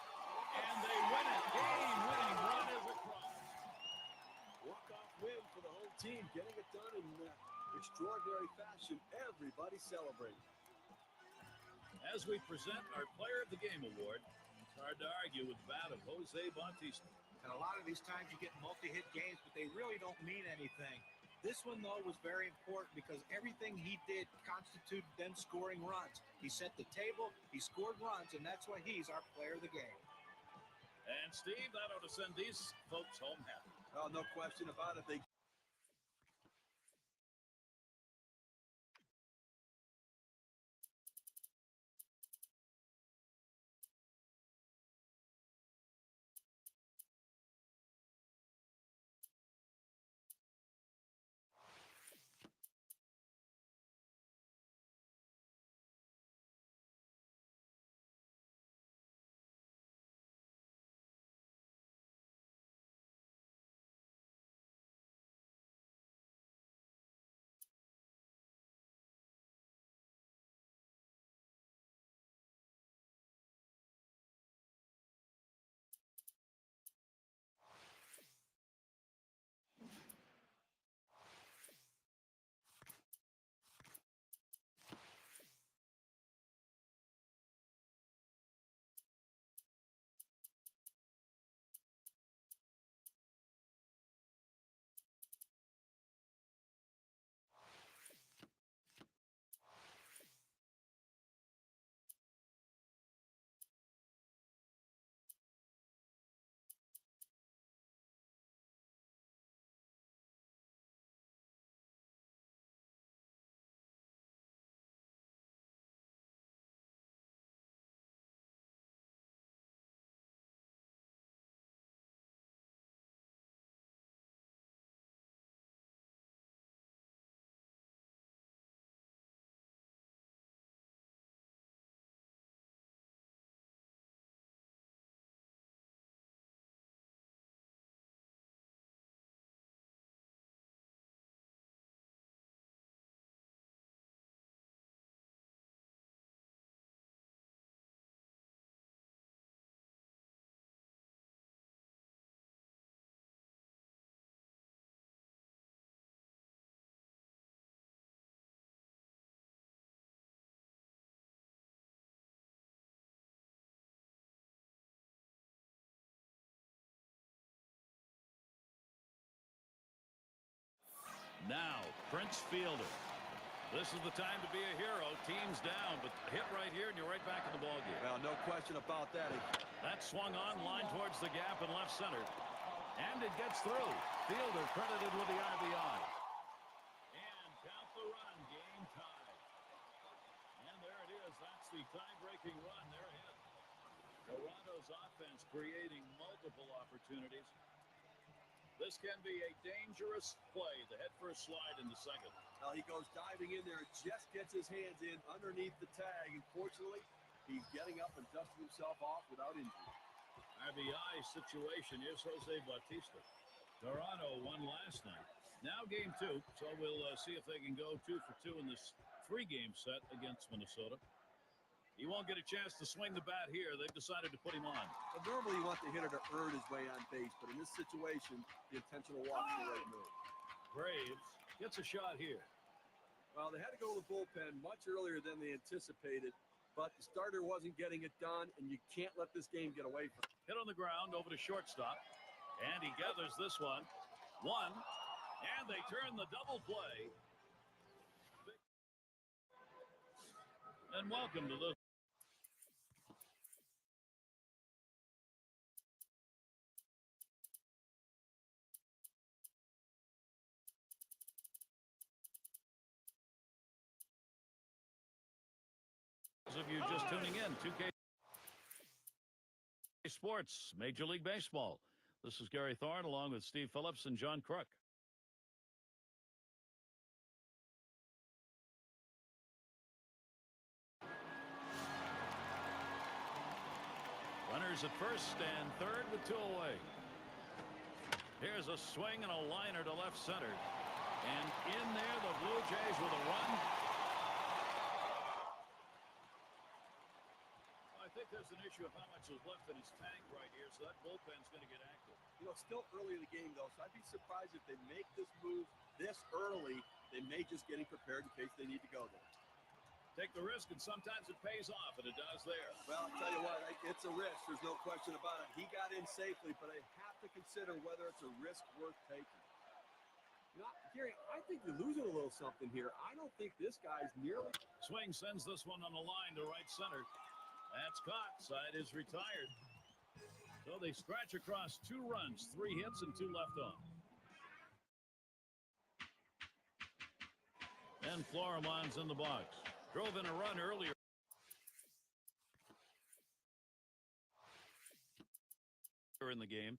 And they win it. Game-winning run is across. Walk-off win for the home team, getting it done in extraordinary fashion. Everybody celebrating. As we present our Player of the Game award, it's hard to argue with the bat of Jose Bautista. And a lot of these times you get multi-hit games, but they really don't mean anything. This one, though, was very important because everything he did constituted them scoring runs. He set the table, he scored runs, and that's why he's our player of the game. And, Steve, that ought to send these folks home happy. Oh, no question about it. They Now, Prince fielder. This is the time to be a hero. Team's down, but hit right here, and you're right back in the ballgame. Well, no question about that. That swung on, line towards the gap in left center. And it gets through. Fielder credited with the RBI. And count the run. Game tied. And there it is. That's the tie-breaking run. They're ahead. Toronto's offense creating multiple opportunities. This can be a dangerous play. The head-first slide in the second. Well, he goes diving in there and just gets his hands in underneath the tag. Unfortunately, he's getting up and dusting himself off without injury. RBI situation. Here's Jose Bautista. Toronto won last night. Now game 2, so we'll see if they can go 2 for 2 in this 3-game set against Minnesota. He won't get a chance to swing the bat here. They've decided to put him on. Well, normally you want the hitter to earn his way on base, but in this situation, the intentional walk is the right move. Braves gets a shot here. Well, they had to go to the bullpen much earlier than they anticipated, but the starter wasn't getting it done, and you can't let this game get away from him. Hit on the ground over to shortstop, and he gathers this one. And they turn the double play. And welcome to the of you just tuning in, 2K Sports, Major League Baseball. This is Gary Thorne along with Steve Phillips and John Crook. Runners at first and third with 2 away. Here's a swing and a liner to left center. And in there, the Blue Jays with a run. I think there's an issue of how much is left in his tank right here, so that bullpen's going to get active. You know, still early in the game, though, so I'd be surprised if they make this move this early. They may just getting prepared in case they need to go there. Take the risk, and sometimes it pays off, and it does there. Well, I'll tell you what, it's a risk. There's no question about it. He got in safely, but I have to consider whether it's a risk worth taking. You know, Gary, I think you're losing a little something here. I don't think this guy's nearly... Swing sends this one on the line to right center. That's caught. Side is retired. So they scratch across 2 runs, 3 hits, and 2 left on. And Florimond's in the box. Drove in a run earlier in the game.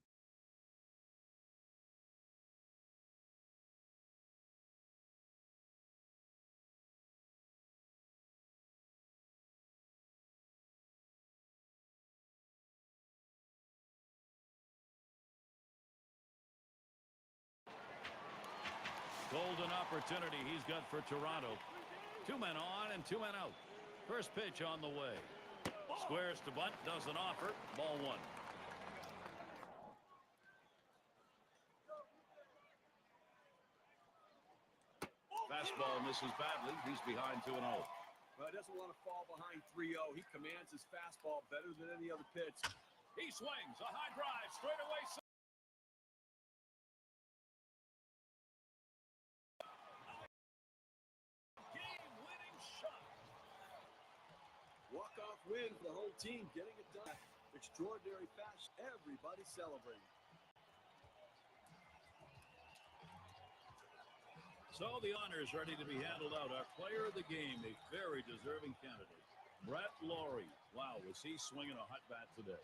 Golden opportunity he's got for Toronto. 2 men on and 2 men out. First pitch on the way. Squares to bunt, doesn't offer. Ball 1. Fastball misses badly. He's behind 2-0. Well, he doesn't want to fall behind 3-0. He commands his fastball better than any other pitch. He swings. A high drive. Straight away. Game-winning shot. Walk-off win for the whole team, getting it done. Extraordinary fashion. Everybody celebrating. So the honor is ready to be handled out. Our player of the game, a very deserving candidate, Brett Laurie. Wow, was he swinging a hot bat today?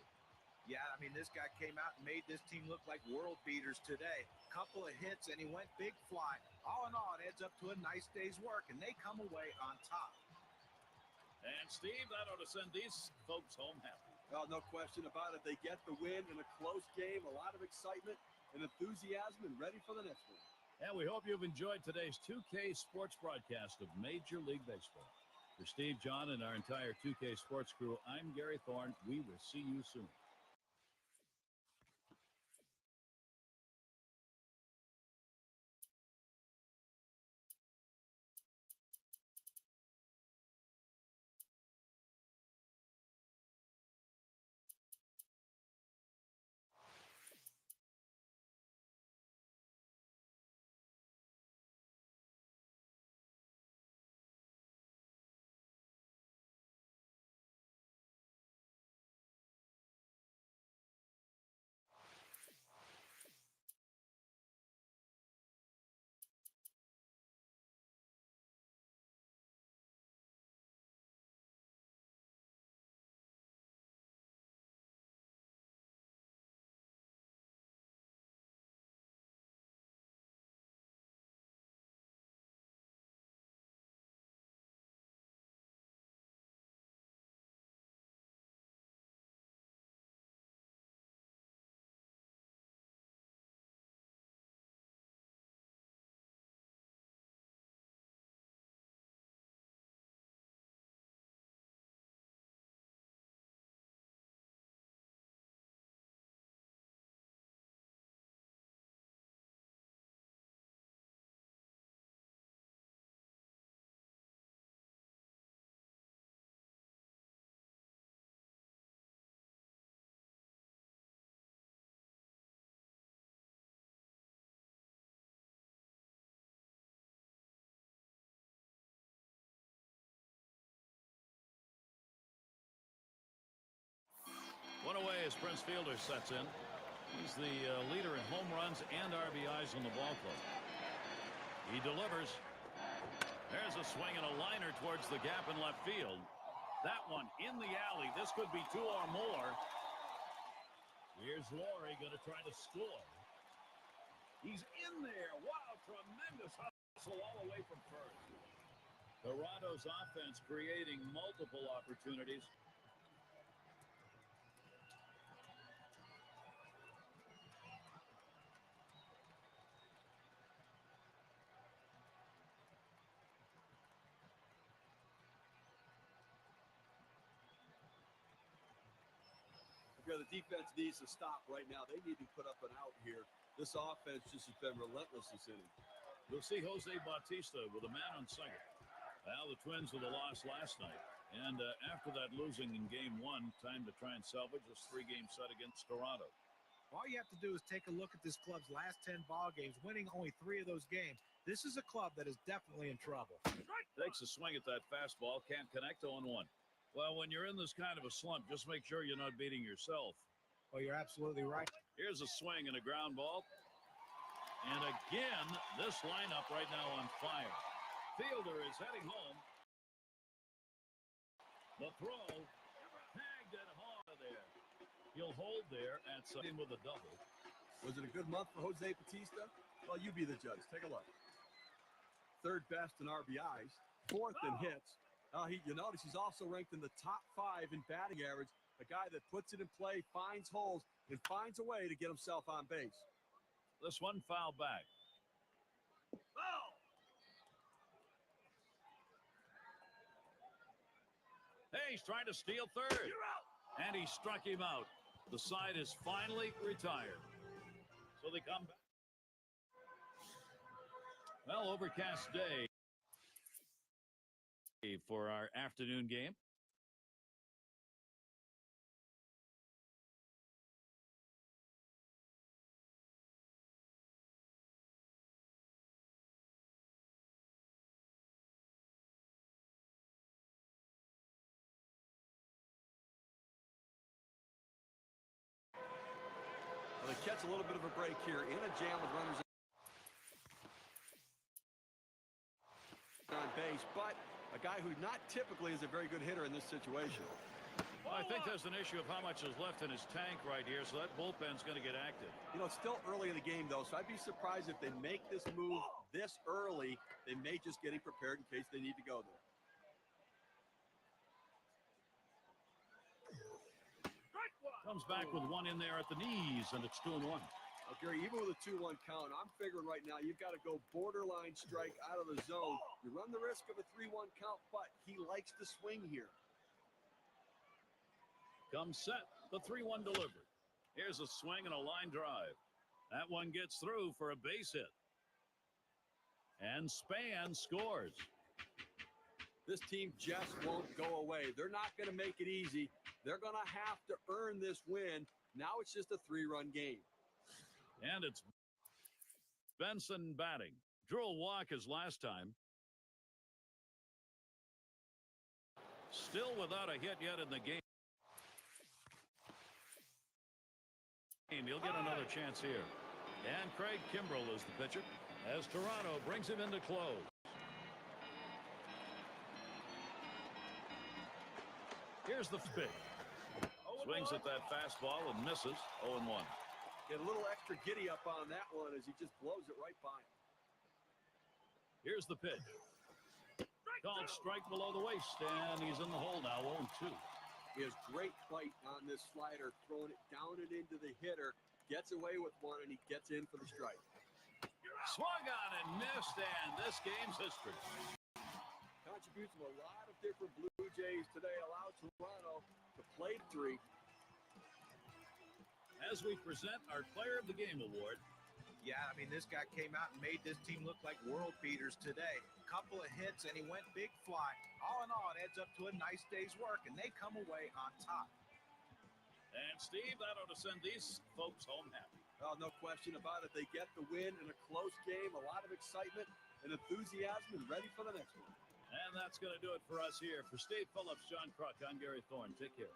Yeah, I mean, this guy came out and made this team look like world beaters today. Couple of hits, and he went big fly. All in all, it adds up to a nice day's work, and they come away on top. And, Steve, that ought to send these folks home happy. Well, no question about it. They get the win in a close game, a lot of excitement and enthusiasm, and ready for the next one. And we hope you've enjoyed today's 2K Sports broadcast of Major League Baseball. For Steve, John, and our entire 2K Sports crew, I'm Gary Thorne. We will see you soon. away as Prince Fielder sets in. He's the leader in home runs and RBIs on the ball club. He delivers. There's a swing and a liner towards the gap in left field. That one in the alley. This could be 2 or more. Here's Laurie going to try to score. He's in there. Wow, tremendous hustle all the way from first. Toronto's offense creating multiple opportunities. The defense needs to stop right now. They need to put up an out here. This offense just has been relentless this inning. We'll see Jose Bautista with a man on second. Well, the Twins with a loss last night. And after that losing in Game 1, time to try and salvage this 3-game set against Toronto. All you have to do is take a look at this club's last 10 ball games, winning only 3 of those games. This is a club that is definitely in trouble. Takes a swing at that fastball. Can't connect 0-1. Well, when you're in this kind of a slump, just make sure you're not beating yourself. Well, you're absolutely right. Here's a swing and a ground ball. And again, this lineup right now on fire. Fielder is heading home. The throw. Tagged at home there. He'll hold there at second with a double. Was it a good month for Jose Bautista? Well, you be the judge. Take a look. 3rd best in RBIs. 4th in hits. You notice he's also ranked in the top 5 in batting average. A guy that puts it in play, finds holes, and finds a way to get himself on base. This one fouled back. Oh! Hey, he's trying to steal third. You're out. And he struck him out. The side is finally retired. So they come back. Well, overcast day for our afternoon game. Well, they catch a little bit of a break here in a jam with runners on base, but a guy who not typically is a very good hitter in this situation. Well, I think there's an issue of how much is left in his tank right here, so that bullpen's going to get active. You know, it's still early in the game, though, so I'd be surprised if they make this move this early. They may just get him prepared in case they need to go there. Comes back with one in there at the knees, and it's 2-1. Well, Gary, even with a 2-1 count, I'm figuring right now you've got to go borderline strike out of the zone. You run the risk of a 3-1 count, but he likes to swing here. Comes set, the 3-1 delivery. Here's a swing and a line drive. That one gets through for a base hit. And Span scores. This team just won't go away. They're not going to make it easy. They're going to have to earn this win. Now it's just a 3-run game. And it's Benson batting. Drew a walk as last time. Still without a hit yet in the game. He'll get another chance here. And Craig Kimbrell is the pitcher as Toronto brings him into close. Here's the pitch. Swings at that fastball and misses. 0-1. Get a little extra giddy up on that one as he just blows it right by him. Here's the pitch. Called strike below the waist, and he's in the hole now. 0-2. He has great bite on this slider, throwing it down and into the hitter. Gets away with one, and he gets in for the strike. Swung on and missed, and this game's history. Contributes from a lot of different Blue Jays today. Allowed Toronto to play 3. As we present our Player of the Game award. Yeah, I mean, this guy came out and made this team look like world beaters today. A couple of hits, and he went big fly. All in all, it adds up to a nice day's work, and they come away on top. And, Steve, that ought to send these folks home happy. Oh, no question about it. They get the win in a close game, a lot of excitement and enthusiasm, and ready for the next one. And that's going to do it for us here. For Steve Phillips, John Kruk, I'm Gary Thorne. Take care.